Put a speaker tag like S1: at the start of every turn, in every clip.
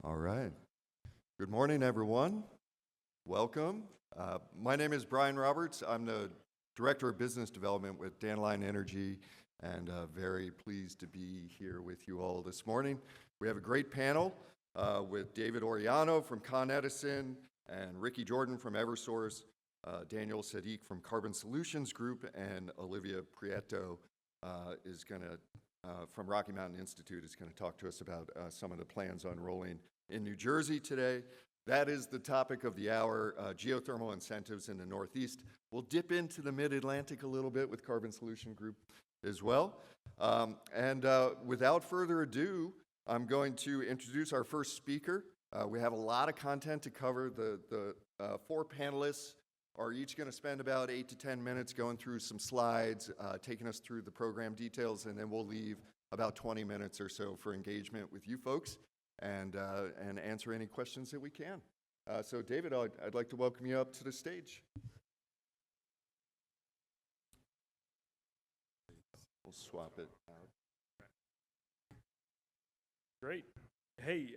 S1: All right. Good morning, everyone. Welcome. My name is Bryan Roberts. I'm the Director of Business Development with Dandelion Energy, and very pleased to be here with you all this morning. We have a great panel with David Orellano from Edison and Ricky Jordan from Eversource, Daniel Sadik from Carbon Solutions Group, and Olivia Prieto is going to from Rocky Mountain Institute is going to talk to us about some of the plans unrolling in New Jersey today. That is the topic of the hour, geothermal incentives in the Northeast. We'll dip into the Mid-Atlantic a little bit with Carbon Solution Group as well. Without further ado, I'm going to introduce our first speaker. We have a lot of content to cover. The four panelists are each going to spend about 8 to 10 minutes going through some slides, taking us through the program details, and then we'll leave about 20 minutes or so for engagement with you folks and answer any questions that we can. So David, I'd like to welcome you up to the stage. We'll swap it out.
S2: Great. Hey,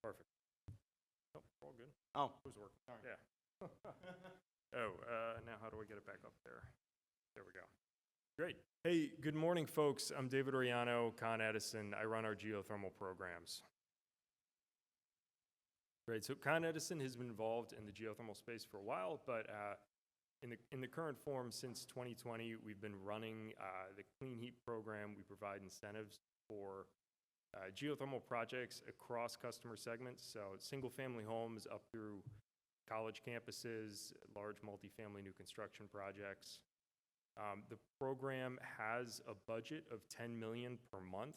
S2: perfect. Oh, all good.
S3: Oh,
S2: It was working.
S3: sorry.
S2: Yeah. Now how do I get it back up there? There we go. Great. Hey, good morning, folks. I'm David Orellano, Con Edison. I run our geothermal programs. Great. So Con Edison has been involved in the geothermal space for a while, but in the current form since 2020, we've been running the Clean Heat program. We provide incentives for geothermal projects across customer segments, so single-family homes up through college campuses, large multifamily new construction projects. The program has a budget of $10 million per month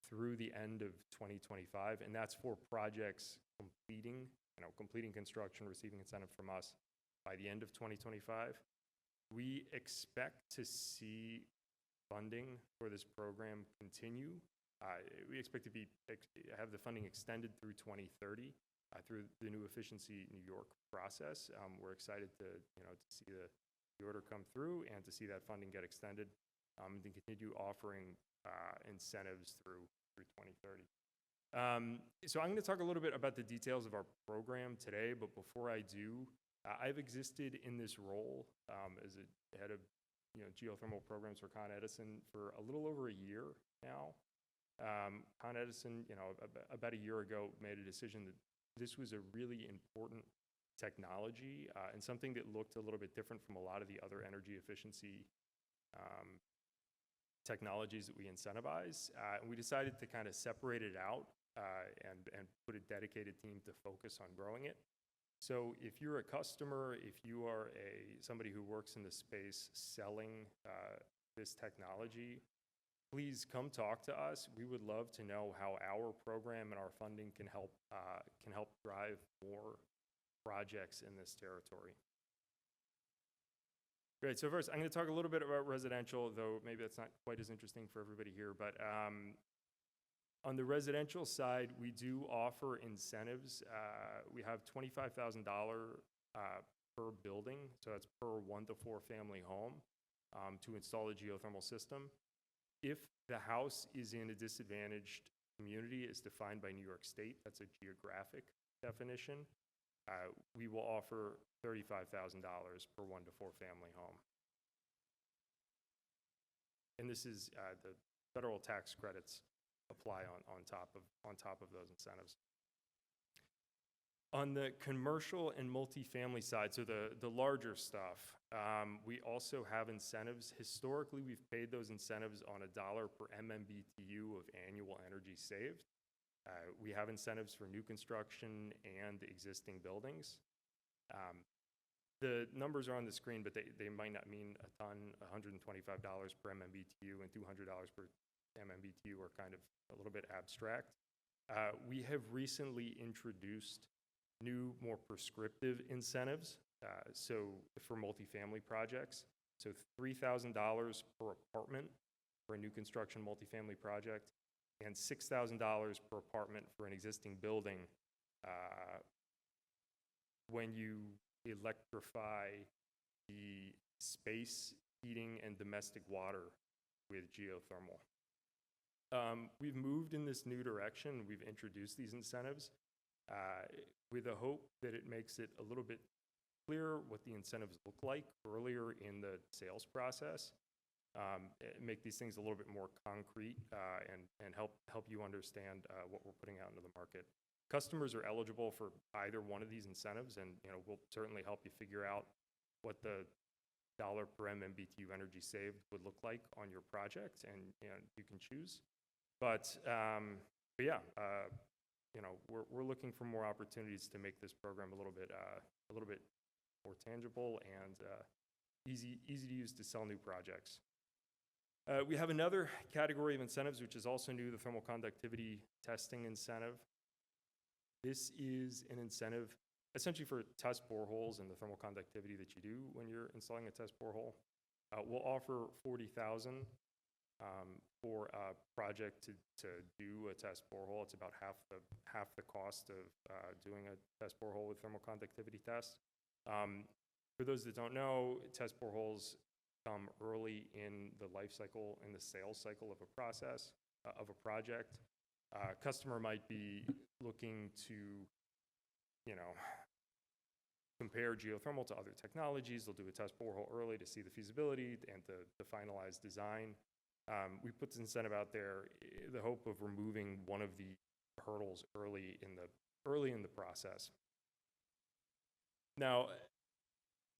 S2: through the end of 2025, and that's for projects completing construction, receiving incentive from us by the end of 2025. We expect to see funding for this program continue. We expect to have the funding extended through 2030 through the new Efficiency New York process. We're excited to see the order come through and to see that funding get extended and to continue offering incentives through 2030. So I'm going to talk a little bit about the details of our program today, but before I do, I've existed in this role as a head of geothermal programs for Con Edison for a little over a year now. Con Edison, about a year ago, made a decision that this was a really important technology and something that looked a little bit different from a lot of the other energy efficiency technologies that we incentivize. And we decided to kind of separate it out and put a dedicated team to focus on growing it. So if you're a customer, if you are somebody who works in the space selling this technology, please come talk to us. We would love to know how our program and our funding can help drive more projects in this territory. Great, so first I'm going to talk a little bit about residential, though maybe that's not quite as interesting for everybody here, but on the residential side, we do offer incentives. We have $25,000 per building, so that's per 1 to 4 family home to install a geothermal system. If the house is in a disadvantaged community as defined by New York State, that's a geographic definition, we will offer $35,000 per 1 to 4 family home. And this is the federal tax credits apply on top of those incentives. On the commercial and multifamily side, so the larger stuff, we also have incentives. Historically, we've paid those incentives on $1 per MMBTU of annual energy saved. We have incentives for new construction and existing buildings. The numbers are on the screen, but they might not mean a ton. $125 per MMBTU and $200 per MMBTU are kind of a little bit abstract. We have recently introduced new, more prescriptive incentives, so for multifamily projects. So $3,000 per apartment for a new construction multifamily project, and $6,000 per apartment for an existing building when you electrify the space, heating, and domestic water with geothermal. We've moved in this new direction. We've introduced these incentives with a hope that it makes it a little bit clearer what the incentives look like earlier in the sales process. Make these things a little bit more concrete and help you understand what we're putting out into the market. Customers are eligible for either one of these incentives, and we'll certainly help you figure out what the dollar per MMBTU energy saved would look like on your project, and you can choose. But yeah, we're looking for more opportunities to make this program a little bit more tangible and easy to use to sell new projects. We have another category of incentives, which is also new, the thermal conductivity testing incentive. This is an incentive essentially for test boreholes and the thermal conductivity that you do when you're installing a test borehole. We'll offer $40,000 for a project to do a test borehole. It's about half the cost of doing a test borehole with thermal conductivity test. For those that don't know, test boreholes come early in the life cycle, in the sales cycle of a process, of a project. Customer might be looking to, compare geothermal to other technologies. They'll do a test borehole early to see the feasibility and to finalize design. We put this incentive out there, the hope of removing one of the hurdles early in the process. Now,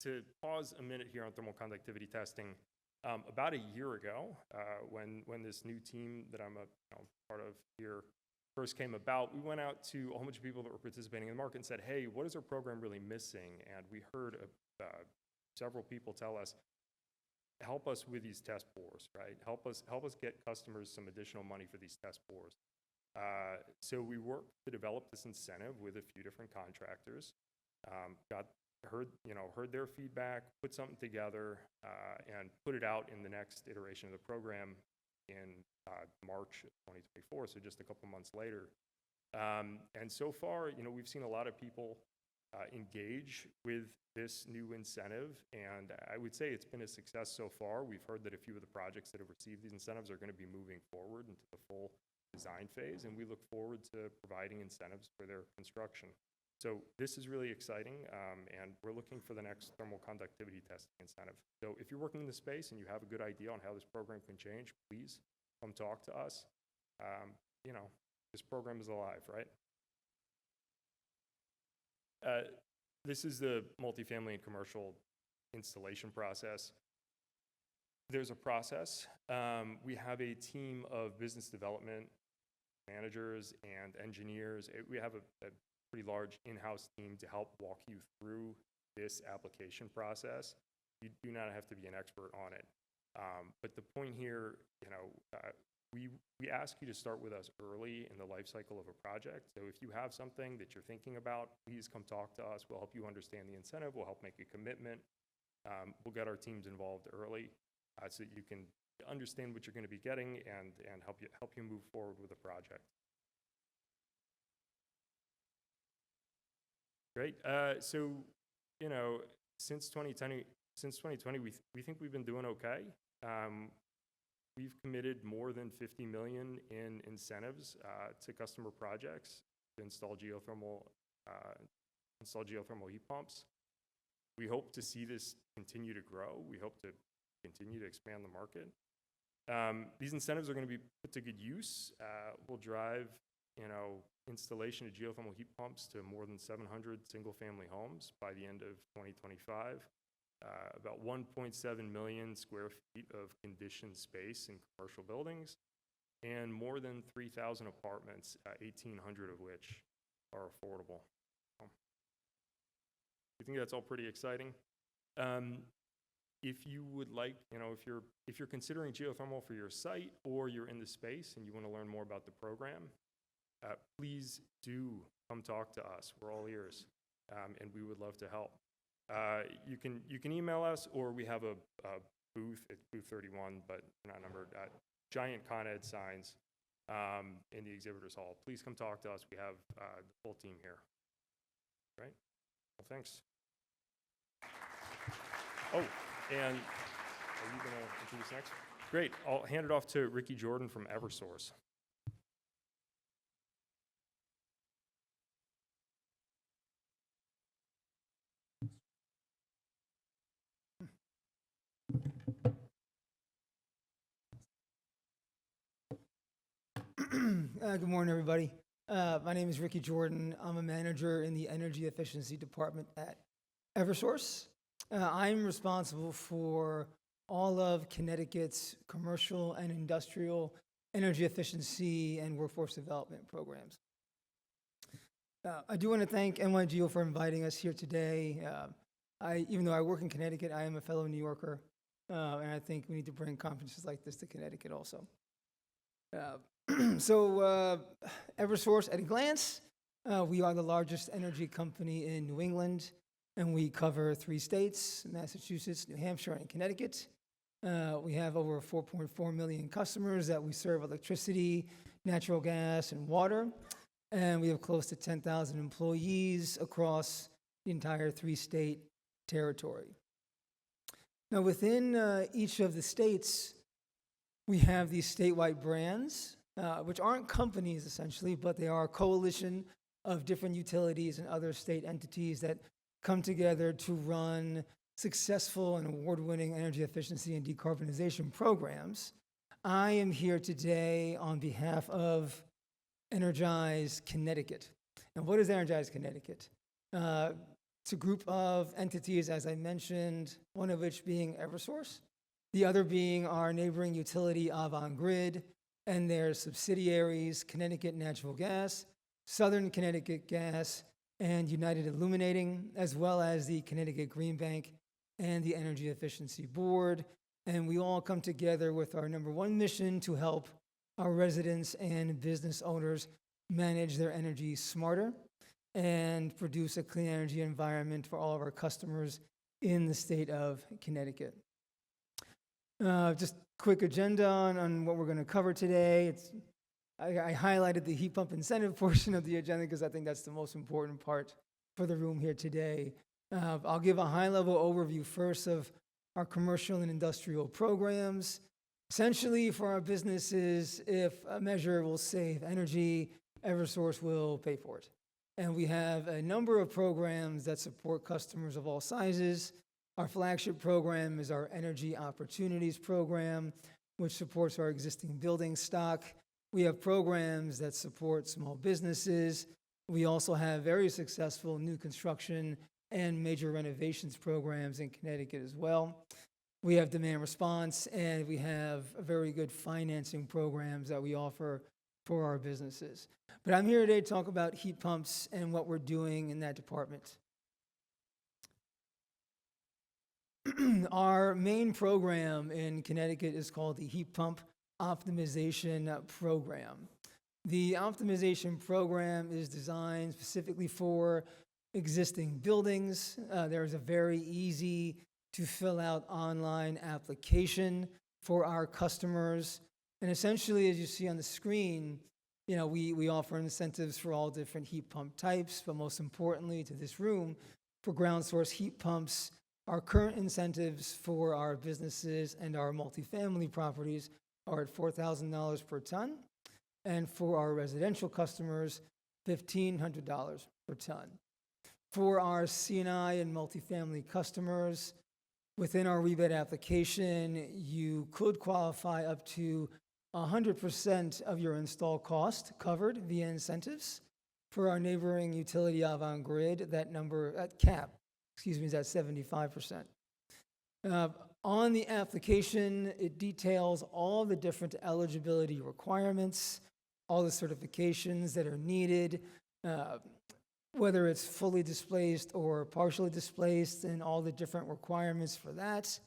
S2: to pause a minute here on thermal conductivity testing, about a year ago, when this new team that I'm a part of here first came about, we went out to a whole bunch of people that were participating in the market and said, hey, what is our program really missing? And we heard several people tell us, help us with these test bores, right? Help us get customers some additional money for these test bores. So we worked to develop this incentive with a few different contractors, heard their feedback, put something together, and put it out in the next iteration of the program in March of 2024, so just a couple months later. And so far, we've seen a lot of people engage with this new incentive, and I would say it's been a success so far. We've heard that a few of the projects that have received these incentives are going to be moving forward into the full design phase, and we look forward to providing incentives for their construction. So this is really exciting, and we're looking for the next thermal conductivity testing incentive. So if you're working in the space and you have a good idea on how this program can change, please come talk to us. This program is alive, right? This is the multifamily and commercial installation process. There's a process. We have a team of business development managers and engineers. We have a pretty large in-house team to help walk you through this application process. You do not have to be an expert on it. But the point here, we ask you to start with us early in the life cycle of a project. So if you have something that you're thinking about, please come talk to us. We'll help you understand the incentive. We'll help make a commitment. We'll get our teams involved early so that you can understand what you're going to be getting and help you move forward with the project. Great. So, since 2020, we think we've been doing okay. We've committed more than $50 million in incentives to customer projects to install geothermal heat pumps. We hope to see this continue to grow. We hope to continue to expand the market. These incentives are going to be put to good use. We'll drive, installation of geothermal heat pumps to more than 700 single-family homes by the end of 2025. About 1.7 million square feet of conditioned space in commercial buildings, and more than 3,000 apartments, 1,800 of which are affordable. I think that's all pretty exciting. If you would like, if you're considering geothermal for your site, or you're in the space and you want to learn more about the program, please do come talk to us. We're all ears, and we would love to help. You can email us, or we have a booth at booth 31, but not numbered, giant Con Ed signs in the exhibitors hall. Please come talk to us. We have the full team here. Right? Well, thanks. Oh, and are you going to introduce next? Great. I'll hand it off to Ricky Jordan from Eversource.
S3: Good morning, everybody. My name is Ricky Jordan. I'm a manager in the Energy Efficiency Department at Eversource. I'm responsible for all of Connecticut's commercial and industrial energy efficiency and workforce development programs. I do want to thank NY-GEO for inviting us here today. Even though I work in Connecticut, I am a fellow New Yorker, and I think we need to bring conferences like this to Connecticut also. Eversource at a glance, we are the largest energy company in New England, and we cover 3 states, Massachusetts, New Hampshire, and Connecticut. We have over 4.4 million customers that we serve electricity, natural gas, and water, and we have close to 10,000 employees across the entire 3-state territory. Now, within each of the states, we have these statewide brands, which aren't companies essentially, but they are a coalition of different utilities and other state entities that come together to run successful and award-winning energy efficiency and decarbonization programs. I am here today on behalf of Energize Connecticut. And what is Energize Connecticut? It's a group of entities, as I mentioned, one of which being Eversource, the other being our neighboring utility Avangrid, and their subsidiaries, Connecticut Natural Gas, Southern Connecticut Gas, and United Illuminating, as well as the Connecticut Green Bank and the Energy Efficiency Board. And we all come together with our number 1 mission to help our residents and business owners manage their energy smarter and produce a clean energy environment for all of our customers in the state of Connecticut. Just quick agenda on what we're going to cover today. I highlighted the heat pump incentive portion of the agenda because I think that's the most important part for the room here today. I'll give a high-level overview first of our commercial and industrial programs. Essentially, for our businesses, if a measure will save energy, Eversource will pay for it. And we have a number of programs that support customers of all sizes. Our flagship program is our Energy Opportunities Program, which supports our existing building stock. We have programs that support small businesses. We also have very successful new construction and major renovations programs in Connecticut as well. We have demand response, and we have very good financing programs that we offer for our businesses. But I'm here today to talk about heat pumps and what we're doing in that department. Our main program in Connecticut is called the Heat Pump Optimization Program. The optimization program is designed specifically for existing buildings. There's a very easy to fill out online application for our customers. And essentially, as you see on the screen, we offer incentives for all different heat pump types, but most importantly to this room, for ground source heat pumps, our current incentives for our businesses and our multifamily properties are at $4,000 per ton, and for our residential customers, $1,500 per ton. For our C&I and multifamily customers, within our rebate application, you could qualify up to 100% of your install cost covered via incentives. For our neighboring utility Avangrid, that cap is at 75%. On the application, it details all the different eligibility requirements, all the certifications that are needed, whether it's fully displaced or partially displaced, and all the different requirements for that.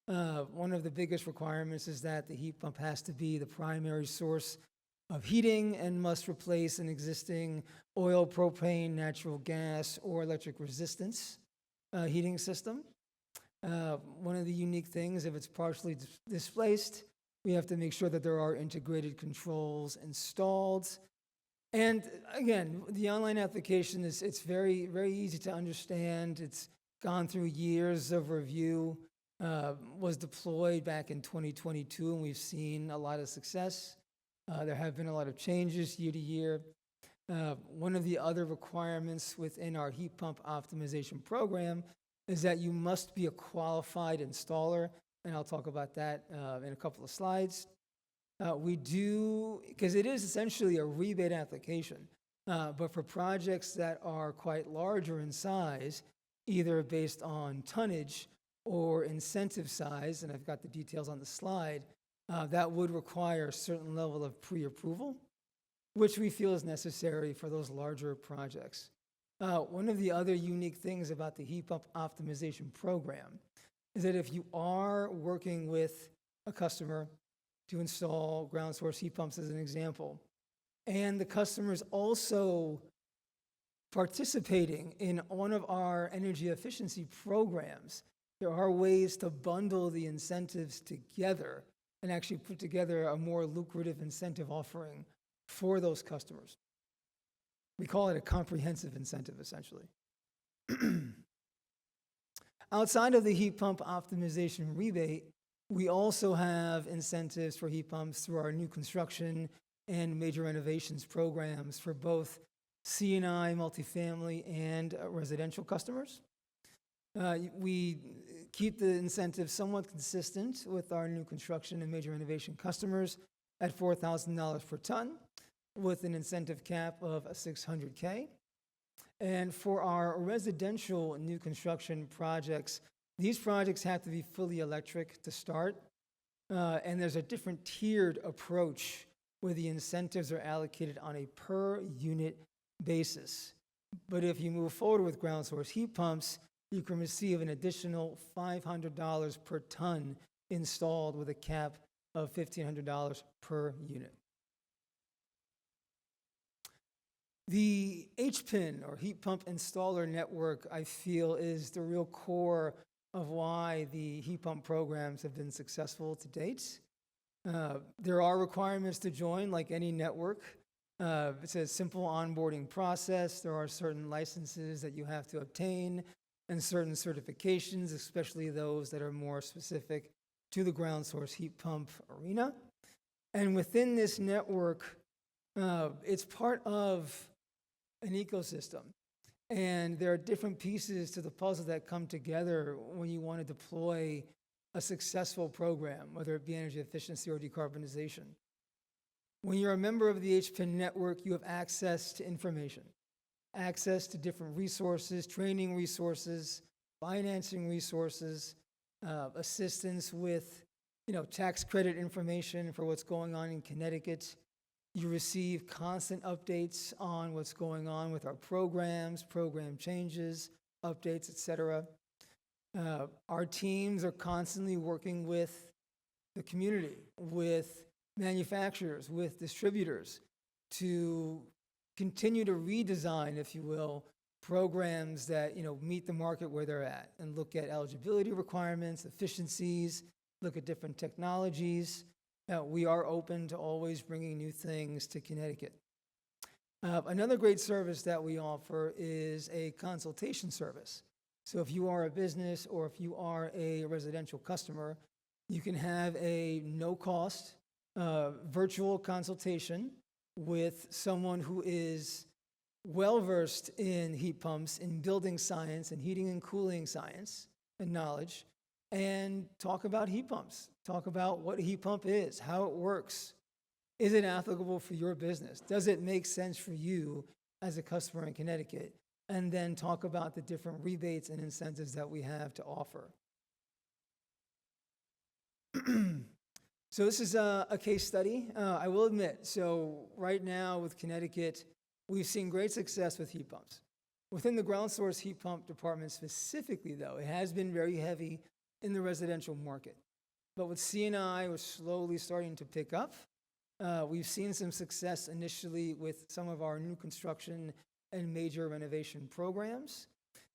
S3: One of the biggest requirements is that the heat pump has to be the primary source of heating and must replace an existing oil, propane, natural gas, or electric resistance heating system. One of the unique things, if it's partially displaced, we have to make sure that there are integrated controls installed. And again, the online application it's very, very easy to understand. It's gone through years of review. was deployed back in 2022, and we've seen a lot of success. There have been a lot of changes year to year. One of the other requirements within our heat pump optimization program is that you must be a qualified installer, and I'll talk about that in a couple of slides. We do, because it is essentially a rebate application, but for projects that are quite larger in size, either based on tonnage or incentive size, and I've got the details on the slide, that would require a certain level of pre-approval, which we feel is necessary for those larger projects. One of the other unique things about the heat pump optimization program is that if you are working with a customer to install ground source heat pumps as an example, and the customer is also participating in one of our energy efficiency programs, there are ways to bundle the incentives together and actually put together a more lucrative incentive offering for those customers. We call it a comprehensive incentive, essentially. Outside of the heat pump optimization rebate, we also have incentives for heat pumps through our new construction and major renovations programs for both C&I, multifamily, and residential customers. We keep the incentives somewhat consistent with our new construction and major renovation customers at $4,000 per ton, with an incentive cap of $600K. And for our residential new construction projects, these projects have to be fully electric to start, and there's a different tiered approach where the incentives are allocated on a per unit basis. But if you move forward with ground source heat pumps, you can receive an additional $500 per ton installed with a cap of $1,500 per unit. The HPIN, or Heat Pump Installer Network, I feel is the real core of why the heat pump programs have been successful to date. There are requirements to join, like any network. It's a simple onboarding process. There are certain licenses that you have to obtain and certain certifications, especially those that are more specific to the ground source heat pump arena. And within this network, it's part of an ecosystem. And there are different pieces to the puzzle that come together when you want to deploy a successful program, whether it be energy efficiency or decarbonization. When you're a member of the HPIN network, you have access to information, access to different resources, training resources, financing resources, assistance with tax credit information for what's going on in Connecticut. You receive constant updates on what's going on with our programs, program changes, updates, etc. Our teams are constantly working with the community, with manufacturers, with distributors to continue to redesign, if you will, programs that meet the market where they're at and look at eligibility requirements, efficiencies, look at different technologies. We are open to always bringing new things to Connecticut. Another great service that we offer is a consultation service. So if you are a business or if you are a residential customer, you can have a no-cost virtual consultation with someone who is well-versed in heat pumps, in building science and heating and cooling science and knowledge, and talk about heat pumps. Talk about what a heat pump is, how it works. Is it applicable for your business? Does it make sense for you as a customer in Connecticut? And then talk about the different rebates and incentives that we have to offer. So this is a case study. I will admit, so right now with Connecticut, we've seen great success with heat pumps. Within the ground source heat pump department specifically, though, it has been very heavy in the residential market. But with C&I, we're slowly starting to pick up. We've seen some success initially with some of our new construction and major renovation programs.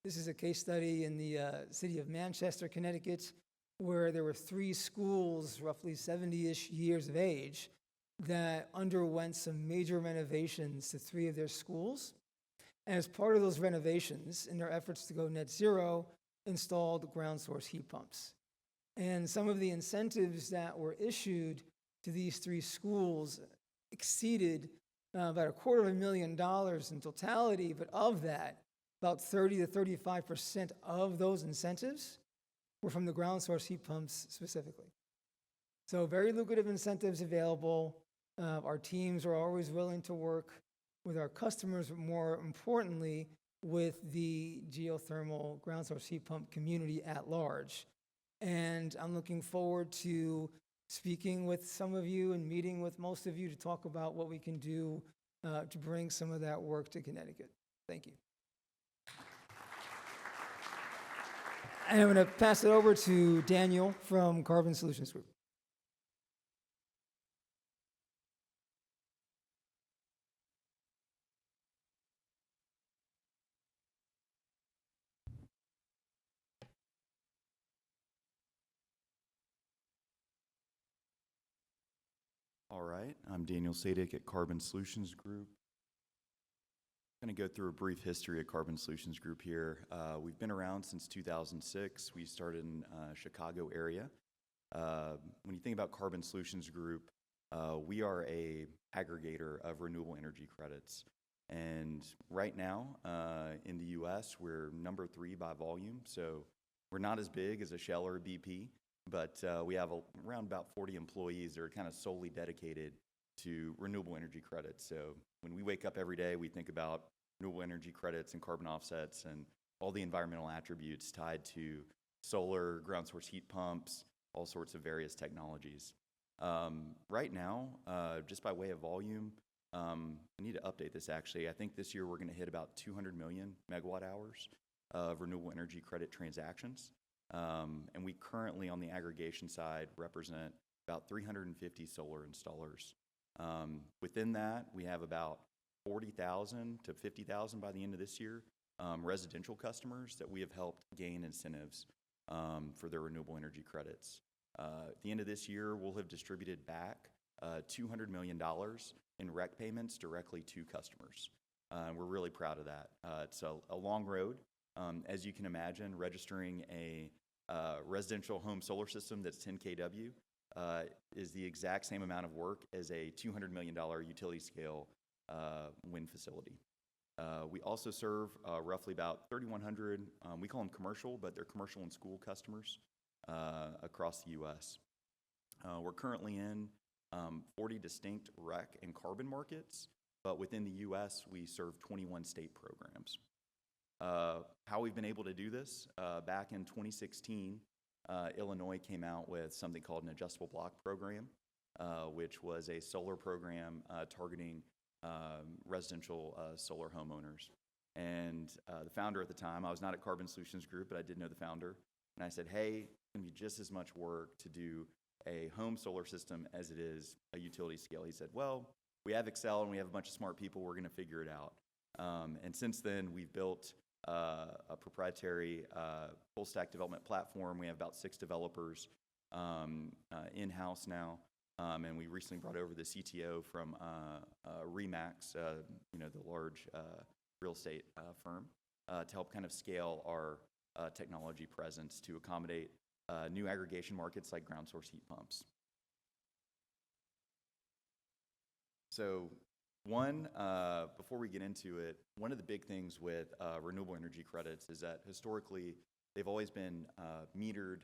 S3: This is a case study in the city of Manchester, Connecticut, where there were 3 schools, roughly 70-ish years of age, that underwent some major renovations to 3 of their schools. And as part of those renovations, in their efforts to go net zero, installed ground source heat pumps. And some of the incentives that were issued to these 3 schools exceeded about $250,000 in totality, but of that, about 30 to 35% of those incentives were from the ground source heat pumps specifically. So very lucrative incentives available. Our teams are always willing to work with our customers, but more importantly, with the geothermal ground source heat pump community at large. And I'm looking forward to speaking with some of you and meeting with most of you to talk about what we can do to bring some of that work to Connecticut. Thank you. And I'm going to pass it over to Daniel from Carbon Solutions Group.
S4: All right, I'm Daniel Sadik at Carbon Solutions Group. I'm going to go through a brief history of Carbon Solutions Group here. We've been around since 2006. We started in Chicago area. When you think about Carbon Solutions Group, we are a aggregator of renewable energy credits. And right now, in the US, we're number 3 by volume. So we're not as big as a Shell or a BP, but we have around about 40 employees that are kind of solely dedicated to renewable energy credits. So when we wake up every day, we think about renewable energy credits and carbon offsets and all the environmental attributes tied to solar, ground source heat pumps, all sorts of various technologies. Right now, just by way of volume, I need to update this actually. I think this year we're going to hit about 200 million megawatt hours of renewable energy credit transactions. And we currently, on the aggregation side, represent about 350 solar installers. Within that, we have about 40,000 to 50,000 by the end of this year residential customers that we have helped gain incentives for their renewable energy credits. At the end of this year, we'll have distributed back $200 million in REC payments directly to customers. And we're really proud of that. It's a long road. As you can imagine, registering a residential home solar system that's 10 kW is the exact same amount of work as a $200 million utility scale wind facility. We also serve roughly about 3,100, we call them commercial, but they're commercial and school customers across the US. We're currently in 40 distinct REC and carbon markets, but within the US, we serve 21 state programs. How we've been able to do this, back in 2016, Illinois came out with something called an adjustable block program, which was a solar program targeting residential solar homeowners. And the founder at the time, I was not at Carbon Solutions Group, but I did know the founder. And I said, hey, it's going to be just as much work to do a home solar system as it is a utility scale. He said, well, we have Excel and we have a bunch of smart people. We're going to figure it out. And since then, we've built a proprietary full stack development platform. We have about 6 developers in-house now. And we recently brought over the CTO from Remax, the large real estate firm, to help kind of scale our technology presence to accommodate new aggregation markets like ground source heat pumps. So before we get into it, one of the big things with renewable energy credits is that historically they've always been metered,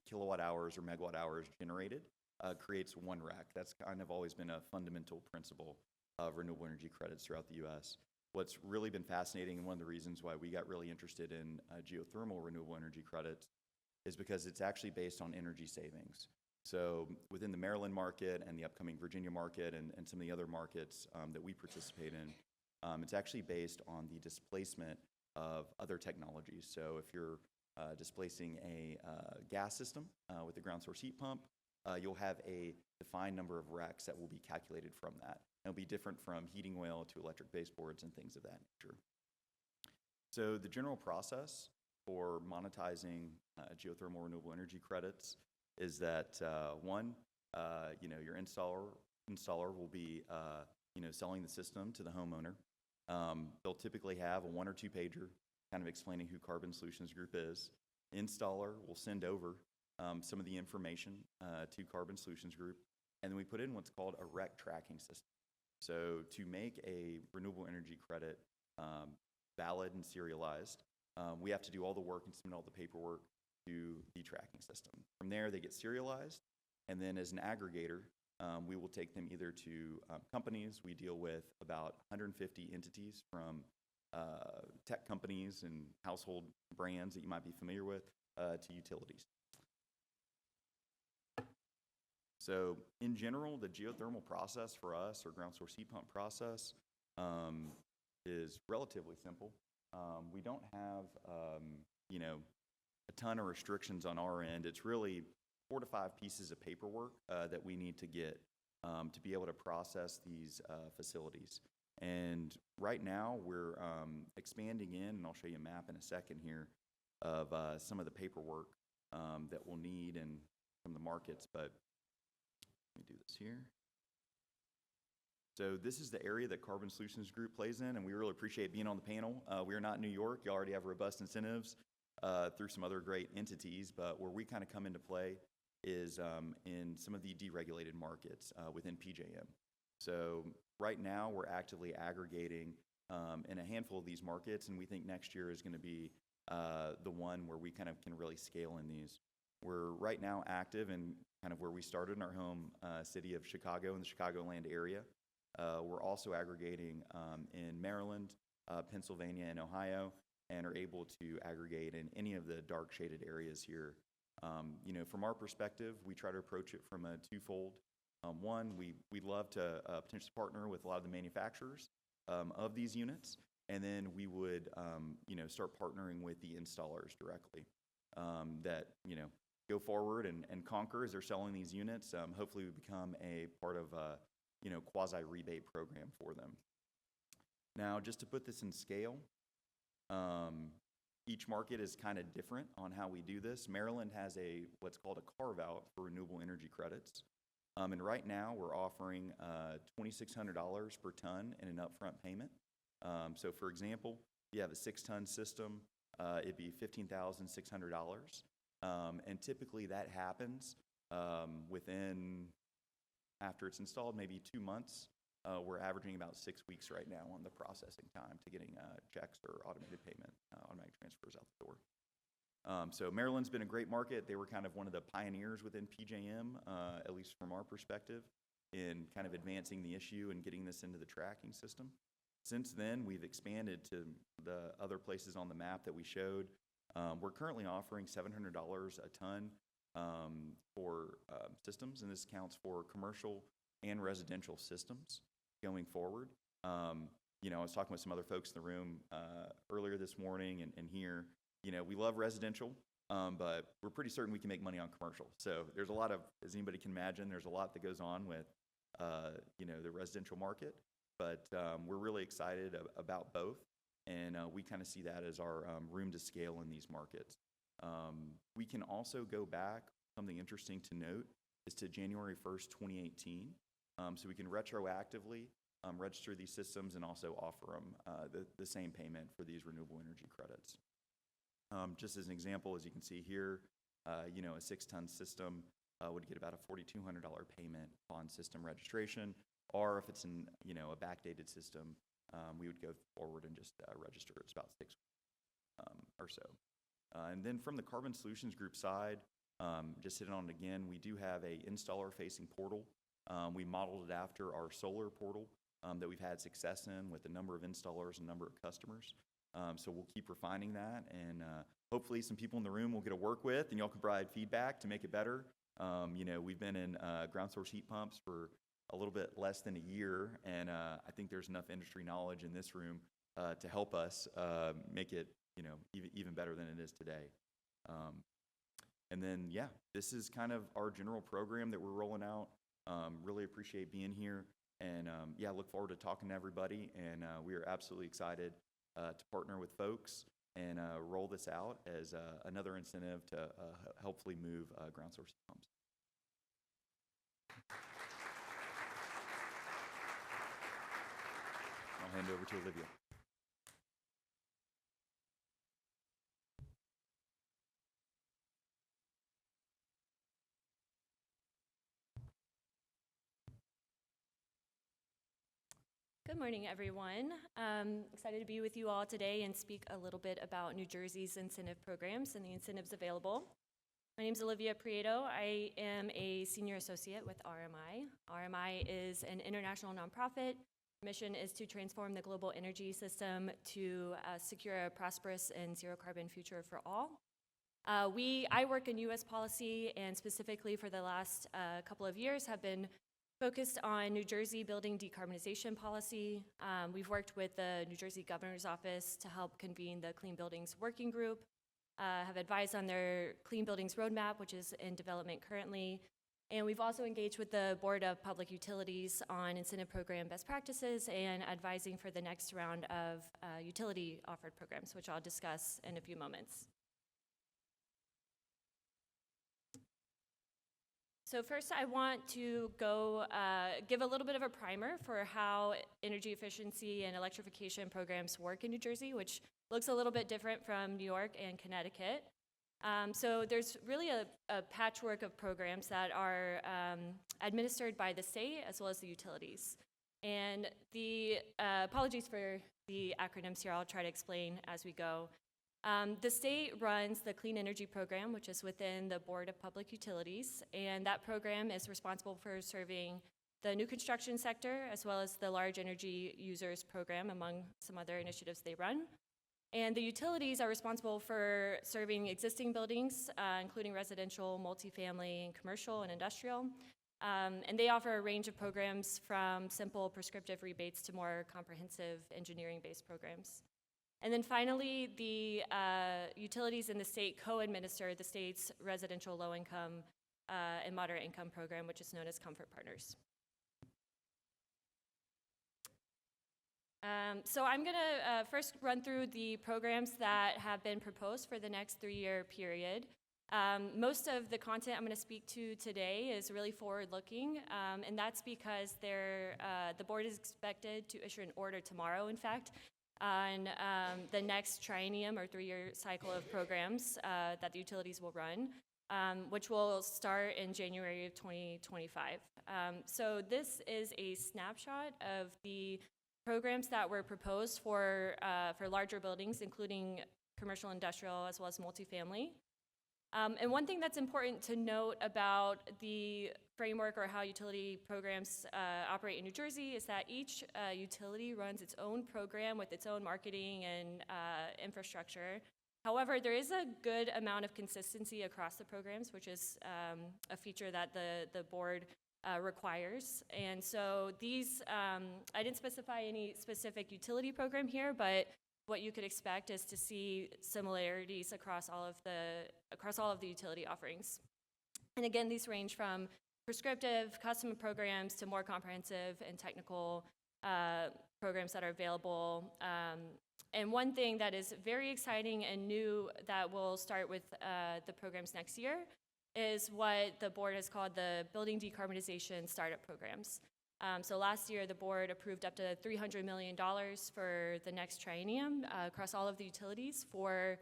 S4: kilowatt hours or megawatt hours generated creates one REC. That's kind of always been a fundamental principle of renewable energy credits throughout the US. What's really been fascinating, and one of the reasons why we got really interested in geothermal renewable energy credits, is because it's actually based on energy savings. So within the Maryland market and the upcoming Virginia market and some of the other markets that we participate in, it's actually based on the displacement of other technologies. So if you're displacing a gas system with a ground source heat pump, you'll have a defined number of RECs that will be calculated from that. It'll be different from heating oil to electric baseboards and things of that nature. So the general process for monetizing geothermal renewable energy credits is that your installer will be selling the system to the homeowner. They'll typically have a 1 or 2 pager kind of explaining who Carbon Solutions Group is. installer will send over some of the information to Carbon Solutions Group, and then we put in what's called a REC tracking system. So to make a renewable energy credit valid and serialized, we have to do all the work and submit all the paperwork to the tracking system. From there, they get serialized, and then as an aggregator, we will take them either to companies. We deal with about 150 entities from tech companies and household brands that you might be familiar with to utilities. So in general, the geothermal process for us, or ground source heat pump process, is relatively simple. We don't have, a ton of restrictions on our end. It's really 4 to 5 pieces of paperwork that we need to get to be able to process these facilities. And right now, we're expanding in, and I'll show you a map in a second here, of some of the paperwork that we'll need and from the markets, but let me do this here. So this is the area that Carbon Solutions Group plays in, and we really appreciate being on the panel. We are not in New York. You already have robust incentives through some other great entities, but where we kind of come into play is in some of the deregulated markets within PJM. So right now, we're actively aggregating in a handful of these markets, and we think next year is going to be the one where we kind of can really scale in these. We're right now active in kind of where we started in our home city of Chicago, in the Chicagoland area. We're also aggregating in Maryland, Pennsylvania, and Ohio, and are able to aggregate in any of the dark shaded areas here. From our perspective, we try to approach it from a twofold. One, we'd love to potentially partner with a lot of the manufacturers of these units, and then we would, start partnering with the installers directly that, go forward and conquer as they're selling these units. Hopefully we become a part of a, quasi-rebate program for them. Now, just to put this in scale, each market is kind of different on how we do this. Maryland has what's called a carve-out for renewable energy credits. And right now, we're offering $2,600 per ton in an upfront payment. So for example, if you have a 6-ton system, it'd be $15,600. And typically that happens within, after it's installed, maybe 2 months. We're averaging about 6 weeks right now on the processing time to getting checks or automated payment, automatic transfers out the door. So Maryland's been a great market. They were kind of one of the pioneers within PJM, at least from our perspective, in kind of advancing the issue and getting this into the tracking system. Since then, we've expanded to the other places on the map that we showed. We're currently offering $700 a ton for systems, and this counts for commercial and residential systems going forward. I was talking with some other folks in the room earlier this morning and here. We love residential, but we're pretty certain we can make money on commercial. So there's a lot of, as anybody can imagine, there's a lot that goes on with, the residential market. But we're really excited about both, and we kind of see that as our room to scale in these markets. We can also go back, something interesting to note, is to January 1st, 2018. So we can retroactively register these systems and also offer them the same payment for these renewable energy credits. Just as an example, as you can see here, a 6-ton system would get about a $4,200 payment on system registration, or if it's in, a backdated system, we would go forward and just register. It's about 6 or so. And then from the Carbon Solutions Group side, just hit it on it again, we do have a installer-facing portal. We modeled it after our solar portal that we've had success in with a number of installers and a number of customers. So we'll keep refining that, and hopefully some people in the room will get to work with, and y'all can provide feedback to make it better. We've been in ground source heat pumps for a little bit less than a year, and I think there's enough industry knowledge in this room to help us make it, even better than it is today. And then, this is kind of our general program that we're rolling out. Really appreciate being here, and look forward to talking to everybody, and we are absolutely excited to partner with folks and roll this out as another incentive to hopefully move ground source heat pumps. I'll hand over to Olivia.
S5: Good morning, everyone. Excited to be with you all today and speak a little bit about New Jersey's incentive programs and the incentives available. My name is Olivia Prieto. I am a senior associate with RMI. RMI is an international nonprofit. Mission is to transform the global energy system to secure a prosperous and zero-carbon future for all. I work in U.S. policy, and specifically for the last couple of years have been focused on New Jersey building decarbonization policy. We've worked with the New Jersey Governor's Office to help convene the Clean Buildings Working Group, have advised on their Clean Buildings Roadmap, which is in development currently. And we've also engaged with the Board of Public Utilities on incentive program best practices and advising for the next round of utility offered programs, which I'll discuss in a few moments. So first, I want to give a little bit of a primer for how energy efficiency and electrification programs work in New Jersey, which looks a little bit different from New York and Connecticut. So there's really a patchwork of programs that are administered by the state as well as the utilities. And apologies for the acronyms here, I'll try to explain as we go. The state runs the Clean Energy Program, which is within the Board of Public Utilities, and that program is responsible for serving the new construction sector as well as the large energy users program, among some other initiatives they run. And the utilities are responsible for serving existing buildings, including residential, multifamily, and commercial and industrial. And they offer a range of programs from simple prescriptive rebates to more comprehensive engineering-based programs. And then finally, the utilities in the state co-administer the state's residential low-income and moderate-income program, which is known as Comfort Partners. So I'm going to first run through the programs that have been proposed for the next 3-year period. Most of the content I'm going to speak to today is really forward-looking, and that's because the board is expected to issue an order tomorrow, in fact, on the next triennium or 3-year cycle of programs that the utilities will run, which will start in January of 2025. So this is a snapshot of the programs that were proposed for larger buildings, including commercial, industrial, as well as multifamily. And one thing that's important to note about the framework or how utility programs operate in New Jersey is that each utility runs its own program with its own marketing and infrastructure. However, there is a good amount of consistency across the programs, which is a feature that the board requires. And so these, I didn't specify any specific utility program here, but what you could expect is to see similarities across all of the utility offerings. And again, these range from prescriptive custom programs to more comprehensive and technical programs that are available. And one thing that is very exciting and new that will start with the programs next year is what the board has called the Building Decarbonization Startup Programs. So last year, the board approved up to $300 million for the next triennium across all of the utilities for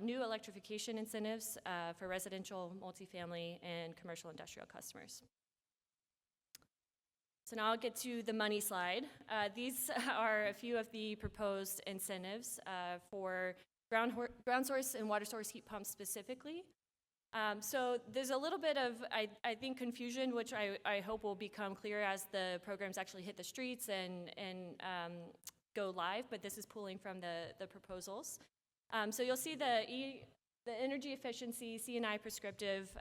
S5: new electrification incentives for residential, multifamily, and commercial industrial customers. So now I'll get to the money slide. These are a few of the proposed incentives for ground source and water source heat pumps specifically. So there's a little bit of, I think, confusion, which I hope will become clear as the programs actually hit the streets and go live, but this is pulling from the proposals. So you'll see the energy efficiency C&I prescriptive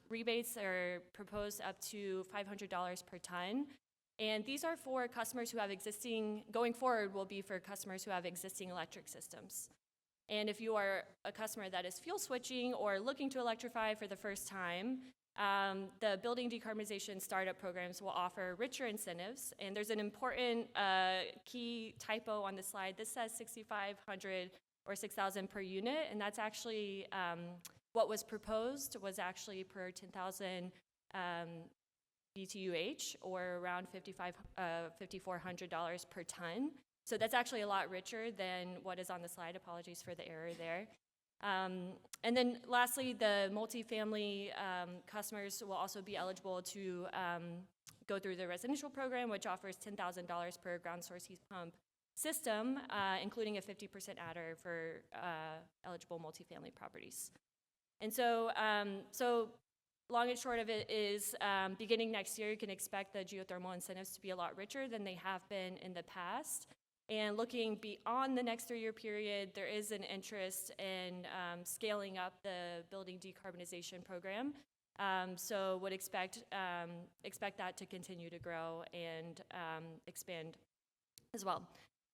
S5: rebates are proposed up to $500 per ton. And these are for customers who have going forward will be for customers who have existing electric systems. And if you are a customer that is fuel switching or looking to electrify for the first time, the Building Decarbonization Startup Programs will offer richer incentives. And there's an important key typo on the slide. This says $6,500 or $6,000 per unit, and that's actually what was proposed was actually per 10,000 BTUH, or around $5,400 per ton. So that's actually a lot richer than what is on the slide. Apologies for the error there. And then lastly, the multifamily customers will also be eligible to go through the residential program, which offers $10,000 per ground source heat pump system, including a 50% adder for eligible multifamily properties. And so, long and short of it is, beginning next year, you can expect the geothermal incentives to be a lot richer than they have been in the past. And looking beyond the next 3-year period, there is an interest in scaling up the building decarbonization program. So would expect that to continue to grow and expand as well.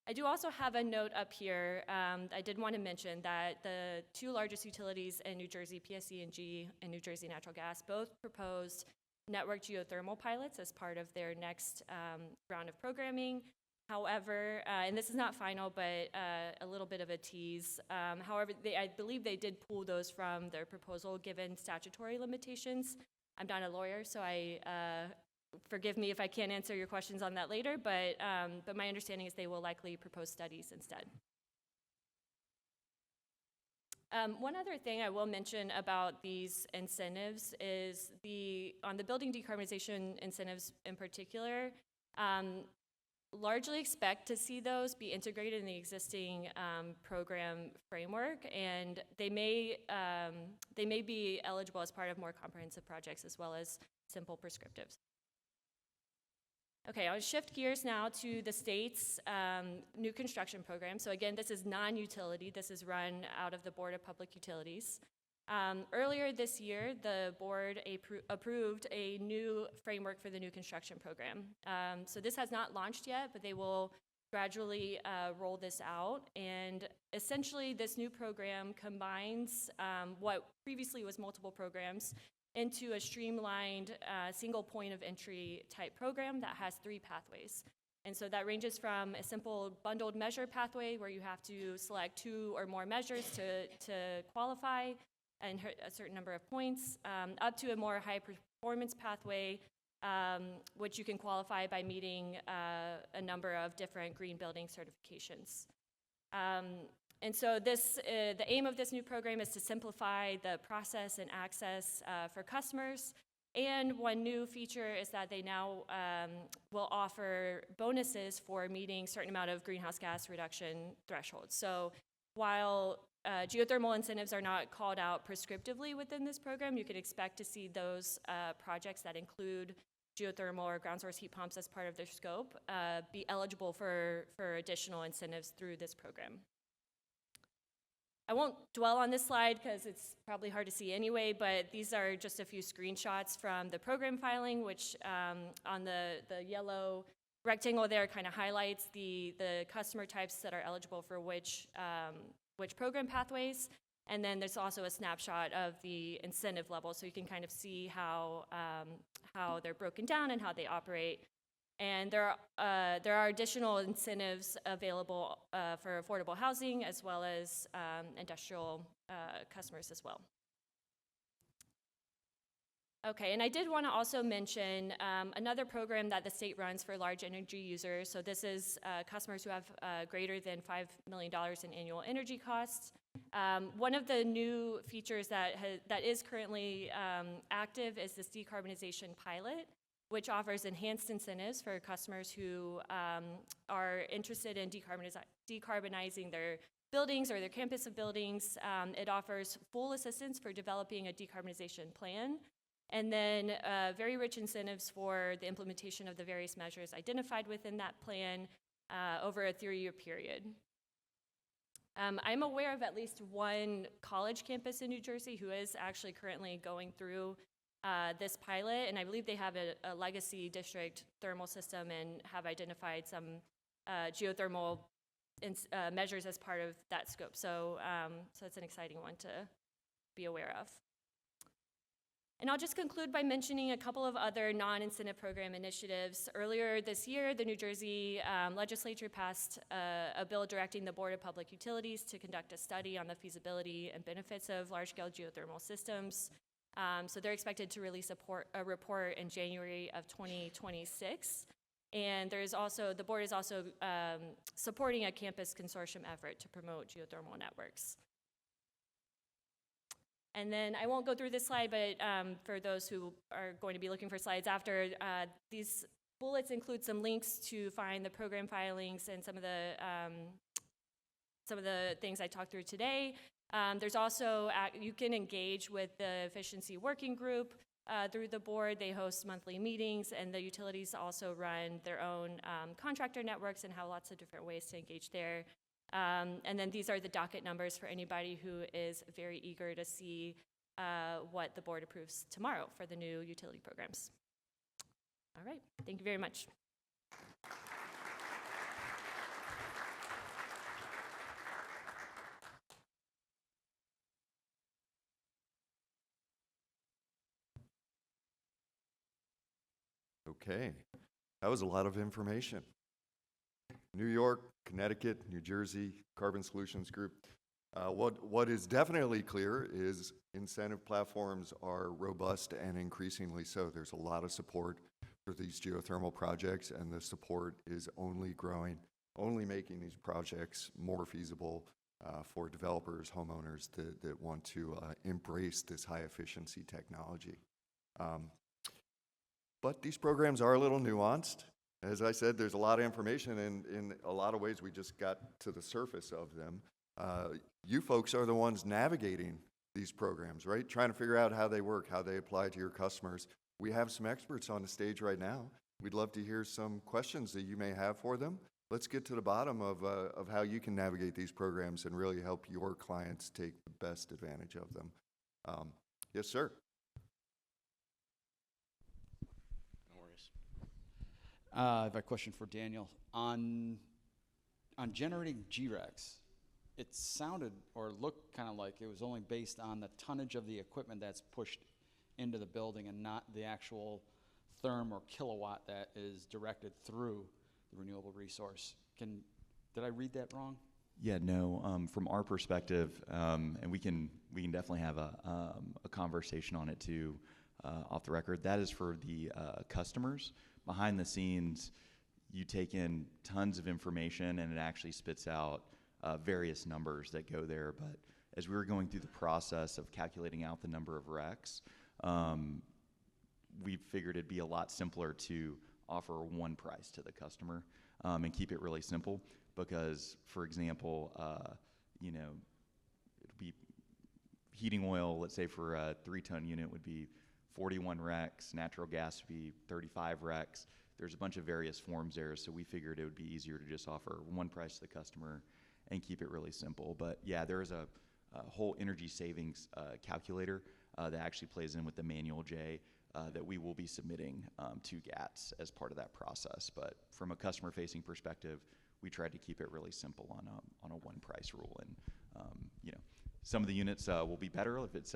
S5: I do also have a note up here. I did want to mention that the 2 largest utilities in New Jersey, PSE&G and New Jersey Natural Gas, both proposed network geothermal pilots as part of their next round of programming. However, and this is not final, but a little bit of a tease. However, I believe they did pull those from their proposal given statutory limitations. I'm not a lawyer, so forgive me if I can't answer your questions on that later, but my understanding is they will likely propose studies instead. One other thing I will mention about these incentives is on the building decarbonization incentives in particular, largely expect to see those be integrated in the existing program framework, and they may be eligible as part of more comprehensive projects as well as simple prescriptives. Okay, I'll shift gears now to the state's new construction program. So again, this is non-utility. This is run out of the Board of Public Utilities. Earlier this year, the board approved a new framework for the new construction program. So this has not launched yet, but they will gradually roll this out. And essentially, this new program combines what previously was multiple programs into a streamlined single point of entry type program that has 3 pathways. And so that ranges from a simple bundled measure pathway where you have to select 2 or more measures to qualify and a certain number of points, up to a more high performance pathway, which you can qualify by meeting a number of different green building certifications. And so the aim of this new program is to simplify the process and access for customers. And one new feature is that they now will offer bonuses for meeting a certain amount of greenhouse gas reduction thresholds. So while geothermal incentives are not called out prescriptively within this program, you can expect to see those projects that include geothermal or ground source heat pumps as part of their scope be eligible for additional incentives through this program. I won't dwell on this slide because it's probably hard to see anyway, but these are just a few screenshots from the program filing, which on the yellow rectangle there kind of highlights the customer types that are eligible for which program pathways. And then there's also a snapshot of the incentive level, so you can kind of see how they're broken down and how they operate. And there are additional incentives available for affordable housing as well as industrial customers as well. Okay, and I did want to also mention another program that the state runs for large energy users. So this is customers who have greater than $5 million in annual energy costs. One of the new features that is currently active is this decarbonization pilot, which offers enhanced incentives for customers who are interested in decarbonizing their buildings or their campus of buildings. It offers full assistance for developing a decarbonization plan, and then very rich incentives for the implementation of the various measures identified within that plan over a 3-year period. I'm aware of at least one college campus in New Jersey who is actually currently going through this pilot, and I believe they have a legacy district thermal system and have identified some geothermal measures as part of that scope. So it's an exciting one to be aware of. And I'll just conclude by mentioning a couple of other non-incentive program initiatives. Earlier this year, the New Jersey legislature passed a bill directing the Board of Public Utilities to conduct a study on the feasibility and benefits of large-scale geothermal systems. So they're expected to release a report in January of 2026. And the board is also supporting a campus consortium effort to promote geothermal networks. And then I won't go through this slide, but for those who are going to be looking for slides after, these bullets include some links to find the program filings and some of the things I talked through today. There's also, you can engage with the efficiency working group through the board. They host monthly meetings, and the utilities also run their own contractor networks and have lots of different ways to engage there. And then these are the docket numbers for anybody who is very eager to see what the board approves tomorrow for the new utility programs. All right, thank you very much.
S1: Okay, that was a lot of information. New York, Connecticut, New Jersey, Carbon Solutions Group. What is definitely clear is incentive platforms are robust and increasingly so. There's a lot of support for these geothermal projects, and the support is only growing, only making these projects more feasible for developers, homeowners that want to embrace this high efficiency technology. But these programs are a little nuanced. As I said, there's a lot of information, and in a lot of ways we just got to the surface of them. You folks are the ones navigating these programs, right? Trying to figure out how they work, how they apply to your customers. We have some experts on the stage right now. We'd love to hear some questions that you may have for them. Let's get to the bottom of how you can navigate these programs and really help your clients take the best advantage of them. Yes, sir.
S6: I have a question for Daniel. On generating GRECs, it sounded or looked kind of like it was only based on the tonnage of the equipment that's pushed into the building and not the actual therm or kilowatt that is directed through the renewable resource. Did I read that wrong?
S4: Yeah, no. From our perspective, and we can definitely have a conversation on it too, off the record. That is for the customers. Behind the scenes, you take in tons of information, and it actually spits out various numbers that go there. But as we were going through the process of calculating out the number of RECs, we figured it'd be a lot simpler to offer one price to the customer and keep it really simple. Because, for example, it'd be heating oil, let's say for a 3-ton unit would be 41 RECs, natural gas would be 35 RECs. There's a bunch of various forms there, so we figured it would be easier to just offer one price to the customer and keep it really simple. But yeah, there is a whole energy savings calculator that actually plays in with the manual J that we will be submitting to GATS as part of that process. But from a customer-facing perspective, we tried to keep it really simple on a one-price rule. And some of the units will be better if it's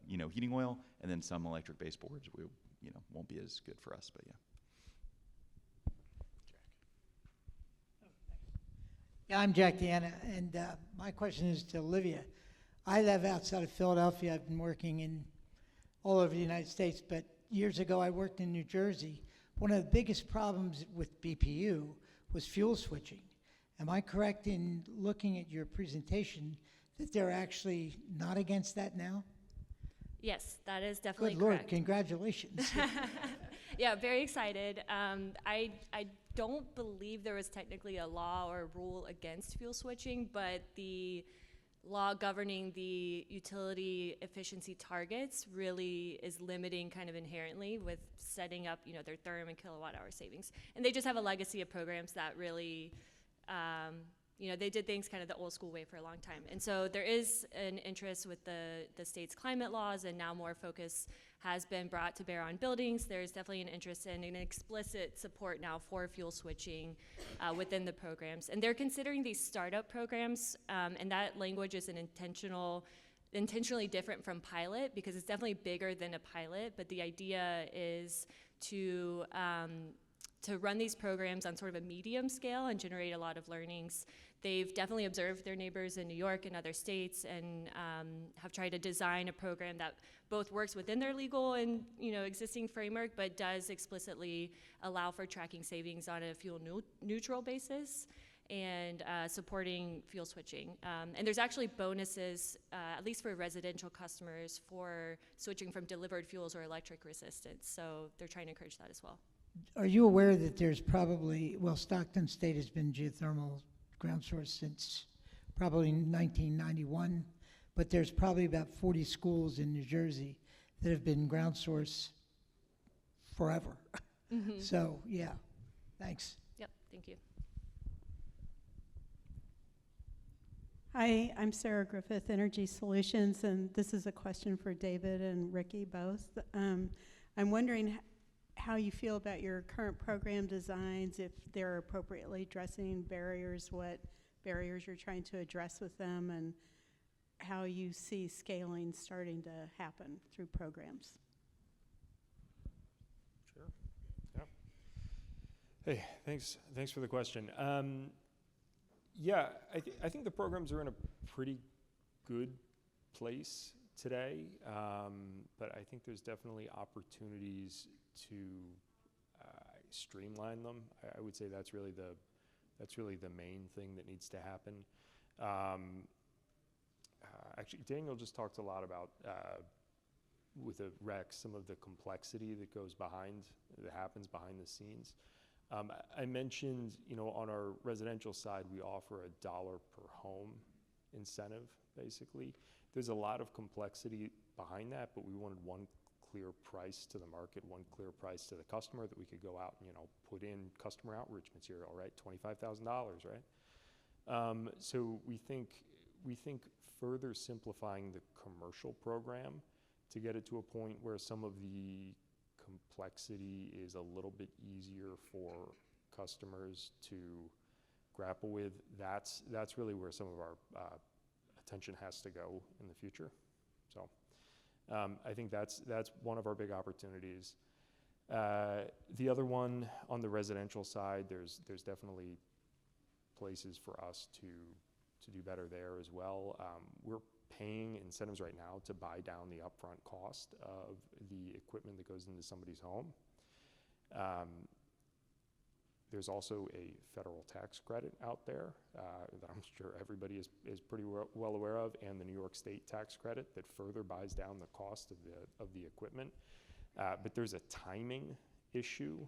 S4: heating oil, and then some electric baseboards won't be as good for us. But yeah.
S7: Yeah, I'm Jack Deanna, and my question is to Olivia. I live outside of Philadelphia. I've been working in all over the United States, but years ago I worked in New Jersey. One of the biggest problems with BPU was fuel switching. Am I correct in looking at your presentation that they're actually not against that now?
S5: Yes, that is definitely
S7: Good Lord,
S5: correct.
S7: congratulations.
S5: Yeah, very excited. I don't believe there was technically a law or a rule against fuel switching, but the law governing the utility efficiency targets really is limiting kind of inherently with setting up, their therm and kilowatt hour savings. And they just have a legacy of programs that really, they did things kind of the old school way for a long time. And so there is an interest with the state's climate laws, and now more focus has been brought to bear on buildings. There's definitely an interest in an explicit support now for fuel switching within the programs. And they're considering these startup programs, and that language is intentionally different from pilot, because it's definitely bigger than a pilot, but the idea is to run these programs on sort of a medium scale and generate a lot of learnings. They've definitely observed their neighbors in New York and other states, and have tried to design a program that both works within their legal and existing framework, but does explicitly allow for tracking savings on a fuel neutral basis. and supporting fuel switching. And there's actually bonuses, at least for residential customers, for switching from delivered fuels or electric resistance. So they're trying to encourage that as well.
S7: Are you aware that there's probably, well, Stockton State has been geothermal ground source since probably 1991, but there's probably about 40 schools in New Jersey that have been ground source forever.
S5: Mm-hmm.
S7: So, yeah, thanks.
S5: Yep, thank you.
S8: Hi, I'm Sarah Griffith, Energy Solutions, and this is a question for David and Ricky both. I'm wondering how you feel about your current program designs, if they're appropriately addressing barriers, what barriers you're trying to address with them, and how you see scaling starting to happen through programs.
S2: Sure. Yeah. Hey, thanks for the question. Yeah, I think the programs are in a pretty good place today, but I think there's definitely opportunities to streamline them. I would say that's really the main thing that needs to happen. Actually, Daniel just talked a lot about with the REC some of the complexity that happens behind the scenes. I mentioned, on our residential side, we offer $1 per home incentive, basically. There's a lot of complexity behind that, but we wanted one clear price to the market, one clear price to the customer that we could go out and, put in customer outreach material, right? $25,000, right? So we think further simplifying the commercial program to get it to a point where some of the complexity is a little bit easier for customers to grapple with. That's really where some of our attention has to go in the future. So I think that's one of our big opportunities. The other one on the residential side, there's definitely places for us to do better there as well. We're paying incentives right now to buy down the upfront cost of the equipment that goes into somebody's home. There's also a federal tax credit out there that I'm sure everybody is pretty well aware of, and the New York State tax credit that further buys down the cost of the equipment. But there's a timing issue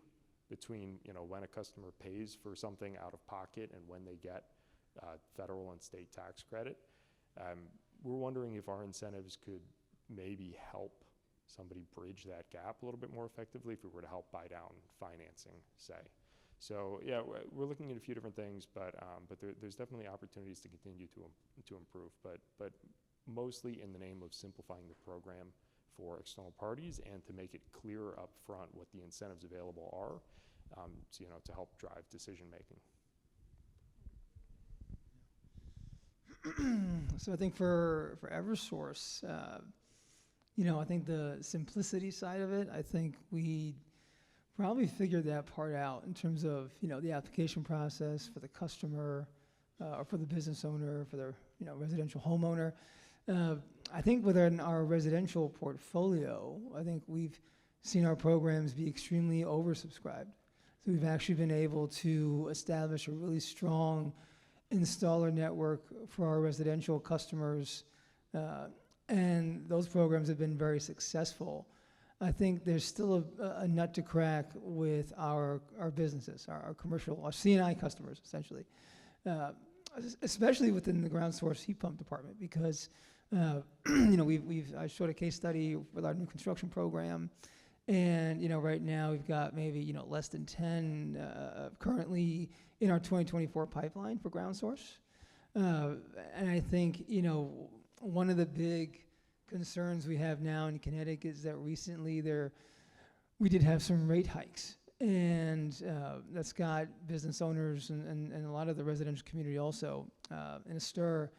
S2: between when a customer pays for something out of pocket and when they get federal and state tax credit. We're wondering if our incentives could maybe help somebody bridge that gap a little bit more effectively if we were to help buy down financing, say. So yeah, we're looking at a few different things, but there's definitely opportunities to continue to improve, but mostly in the name of simplifying the program for external parties and to make it clearer up front what the incentives available are, to help drive decision making.
S3: So I think for Eversource, I think the simplicity side of it, I think we probably figured that part out in terms of, the application process for the customer or for the business owner, for the, residential homeowner. I think within our residential portfolio, I think we've seen our programs be extremely oversubscribed. So we've actually been able to establish a really strong installer network for our residential customers, and those programs have been very successful. I think there's still a nut to crack with our businesses, our commercial, our C&I customers, essentially, especially within the ground source heat pump department, because I showed a case study with our new construction program, and right now we've got maybe less than 10 currently in our 2024 pipeline for ground source. And I think, one of the big concerns we have now in Connecticut is that recently we did have some rate hikes, and that's got business owners and a lot of the residential community also in a stir,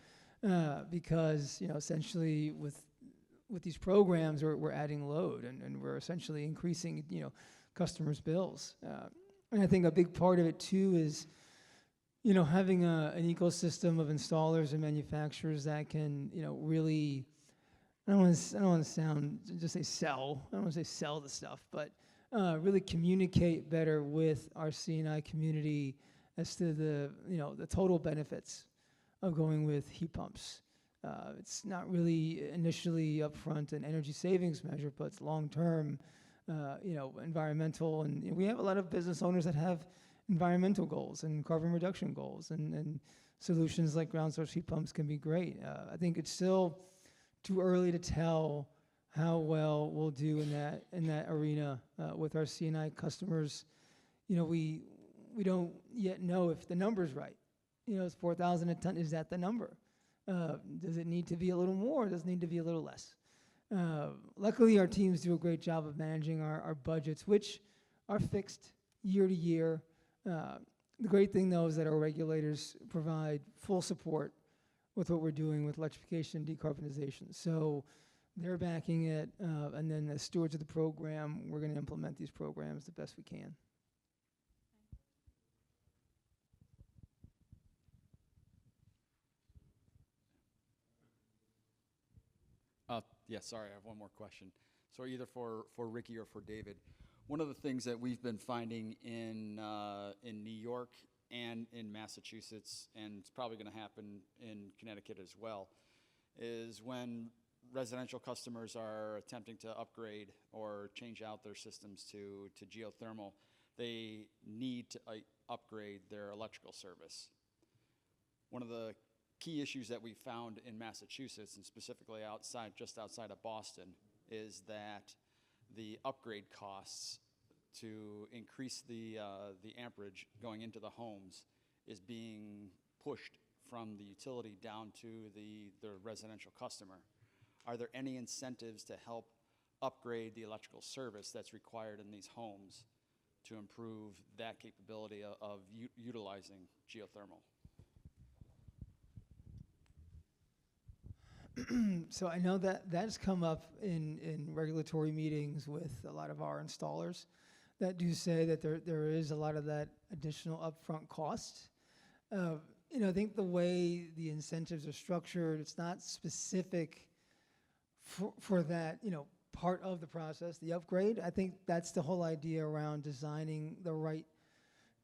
S3: because, essentially with these programs, we're adding load and we're essentially increasing, customers' bills. And I think a big part of it too is, having an ecosystem of installers and manufacturers that can, really, I don't want to say sell. I don't want to say sell the stuff, but really communicate better with our C&I community as to the total benefits of going with heat pumps. It's not really initially upfront an energy savings measure, but it's long-term, environmental. And we have a lot of business owners that have environmental goals and carbon reduction goals, and solutions like ground source heat pumps can be great. I think it's still too early to tell how well we'll do in that arena with our C&I customers. We don't yet know if the number's right. It's 4,000 a ton. Is that the number? Does it need to be a little more? Does it need to be a little less? Luckily, our teams do a great job of managing our budgets, which are fixed year to year. The great thing, though, is that our regulators provide full support with what we're doing with electrification and decarbonization. So they're backing it, and then as stewards of the program, we're going to implement these programs the best we can.
S6: Yeah, sorry, I have one more question. So either for Ricky or for David. One of the things that we've been finding in New York and in Massachusetts, and it's probably going to happen in Connecticut as well, is when residential customers are attempting to upgrade or change out their systems to geothermal, they need to upgrade their electrical service. One of the key issues that we found in Massachusetts, and specifically just outside of Boston, is that the upgrade costs to increase the amperage going into the homes is being pushed from the utility down to the residential customer. Are there any incentives to help upgrade the electrical service that's required in these homes to improve that capability of utilizing geothermal?
S3: So I know that that's come up in regulatory meetings with a lot of our installers that do say that there is a lot of that additional upfront cost. I think the way the incentives are structured, it's not specific for that, part of the process, the upgrade. I think that's the whole idea around designing the right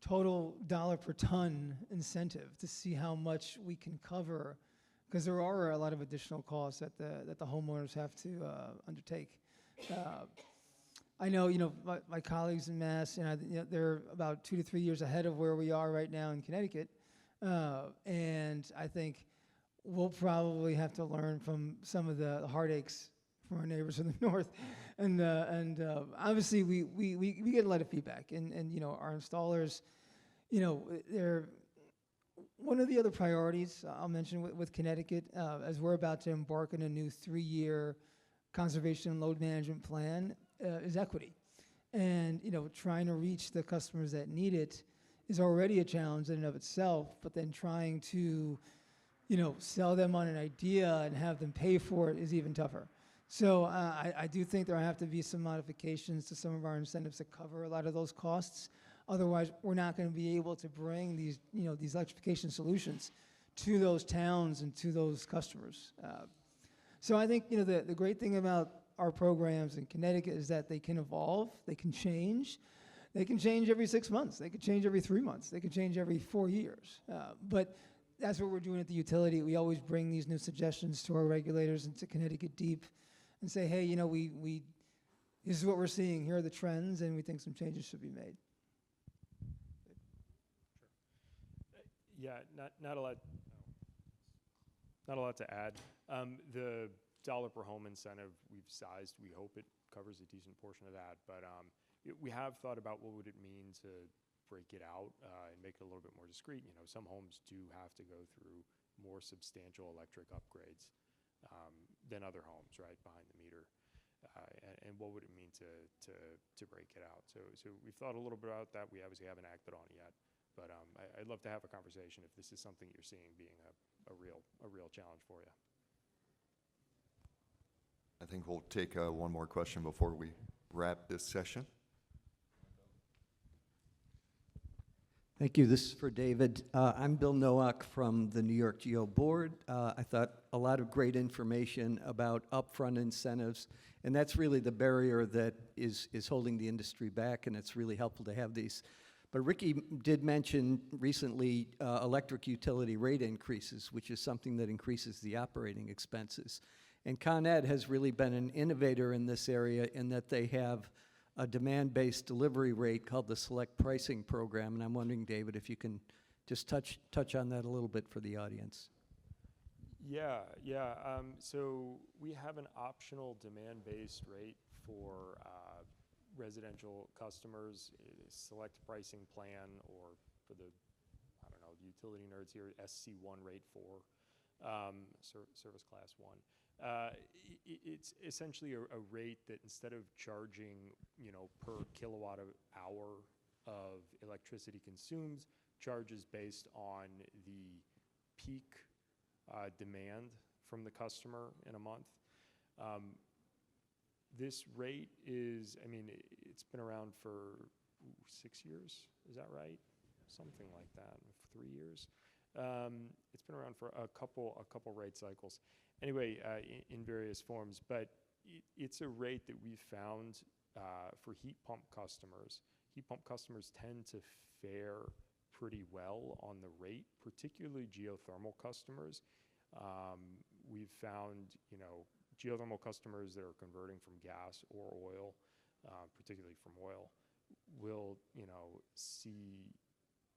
S3: total dollar per ton incentive to see how much we can cover, because there are a lot of additional costs that the homeowners have to undertake. I know, my colleagues in Mass, they're about 2 to 3 years ahead of where we are right now in Connecticut, and I think we'll probably have to learn from some of the heartaches from our neighbors in the north, and obviously we get a lot of feedback, and our installers, they're. One of the other priorities I'll mention with Connecticut, as we're about to embark on a new 3-year conservation and load management plan, is equity. And, trying to reach the customers that need it is already a challenge in and of itself, but then trying to, sell them on an idea and have them pay for it is even tougher. So I do think there have to be some modifications to some of our incentives to cover a lot of those costs. Otherwise, we're not going to be able to bring these electrification solutions to those towns and to those customers. So I think, the great thing about our programs in Connecticut is that they can evolve, they can change. They can change every 6 months. They could change every 3 months. They could change every 4 years. But that's what we're doing at the utility. We always bring these new suggestions to our regulators and to Connecticut Deep and say, hey, this is what we're seeing. Here are the trends, and we think some changes should be made.
S2: Yeah, not a lot to add. The dollar per home incentive we've sized, we hope it covers a decent portion of that, but we have thought about what would it mean to break it out and make it a little bit more discrete. Some homes do have to go through more substantial electric upgrades than other homes, right, behind the meter. And what would it mean to break it out? So we've thought a little bit about that. We obviously haven't acted on it yet. But I'd love to have a conversation if this is something you're seeing being a real challenge for you.
S1: I think we'll take one more question before we wrap this session.
S9: Thank you. This is for David. I'm Bill Nowak from the NY-GEO board. I thought a lot of great information about upfront incentives, and that's really the barrier that is holding the industry back, and it's really helpful to have these But Ricky did mention recently electric utility rate increases, which is something that increases the operating expenses. And Con Ed has really been an innovator in this area in that they have a demand-based delivery rate called the Select Pricing Program. And I'm wondering, David, if you can just touch on that a little bit for the audience.
S2: Yeah. So we have an optional demand-based rate for residential customers, select pricing plan, or for the, I don't know, the utility nerds here, SC1 rate 4, service class 1. It's essentially a rate that instead of charging, per kilowatt hour of electricity consumed, charges based on the peak demand from the customer in a month. This rate is, it's been around for 6 years, is that right? Something like that, 3 years. It's been around for a couple rate cycles. Anyway, in various forms, but it's a rate that we found for heat pump customers. Heat pump customers tend to fare pretty well on the rate, particularly geothermal customers. We've found, geothermal customers that are converting from gas or oil, particularly from oil, will,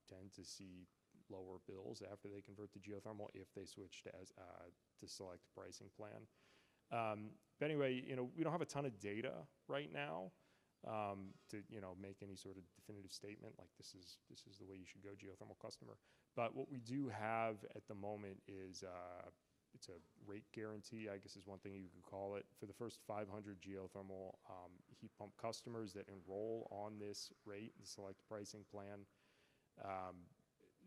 S2: tend to see lower bills after they convert to geothermal if they switch to select pricing plan. But anyway, we don't have a ton of data right now to make any sort of definitive statement like this is the way you should go, geothermal customer. But what we do have at the moment is it's a rate guarantee, I guess is one thing you could call it, for the first 500 geothermal heat pump customers that enroll on this rate, the select pricing plan.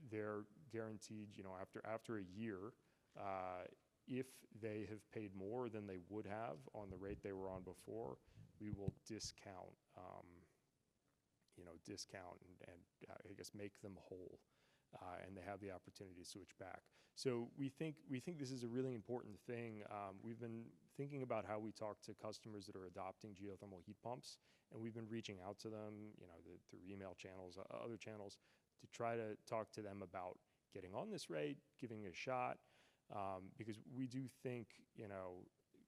S2: They're guaranteed, after a year, if they have paid more than they would have on the rate they were on before, we will discount and I guess make them whole, and they have the opportunity to switch back. So we think this is a really important thing. We've been thinking about how we talk to customers that are adopting geothermal heat pumps, and we've been reaching out to them, through email channels, other channels, to try to talk to them about getting on this rate, giving it a shot, because we do think,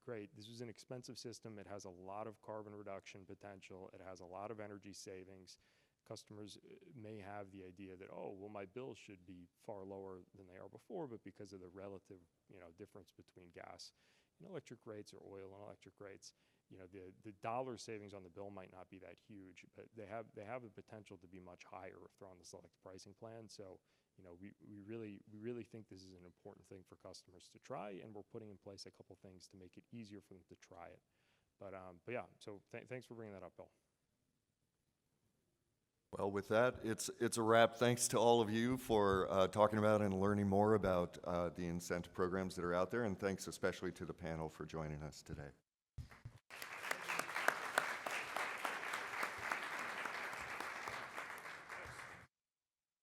S2: great, this is an expensive system. It has a lot of carbon reduction potential. It has a lot of energy savings. Customers may have the idea that, oh, well, my bills should be far lower than they are before, but because of the relative, difference between gas and electric rates or oil and electric rates, the dollar savings on the bill might not be that huge, but they have the potential to be much higher if they're on the select pricing plan. So, we really think this is an important thing for customers to try, and we're putting in place a couple things to make it easier for them to try it. But yeah, so thanks for bringing that up, Bill.
S1: Well, with that, it's a wrap. Thanks to all of you for talking about and learning more about the incentive programs that are out there, and thanks especially to the panel for joining us today.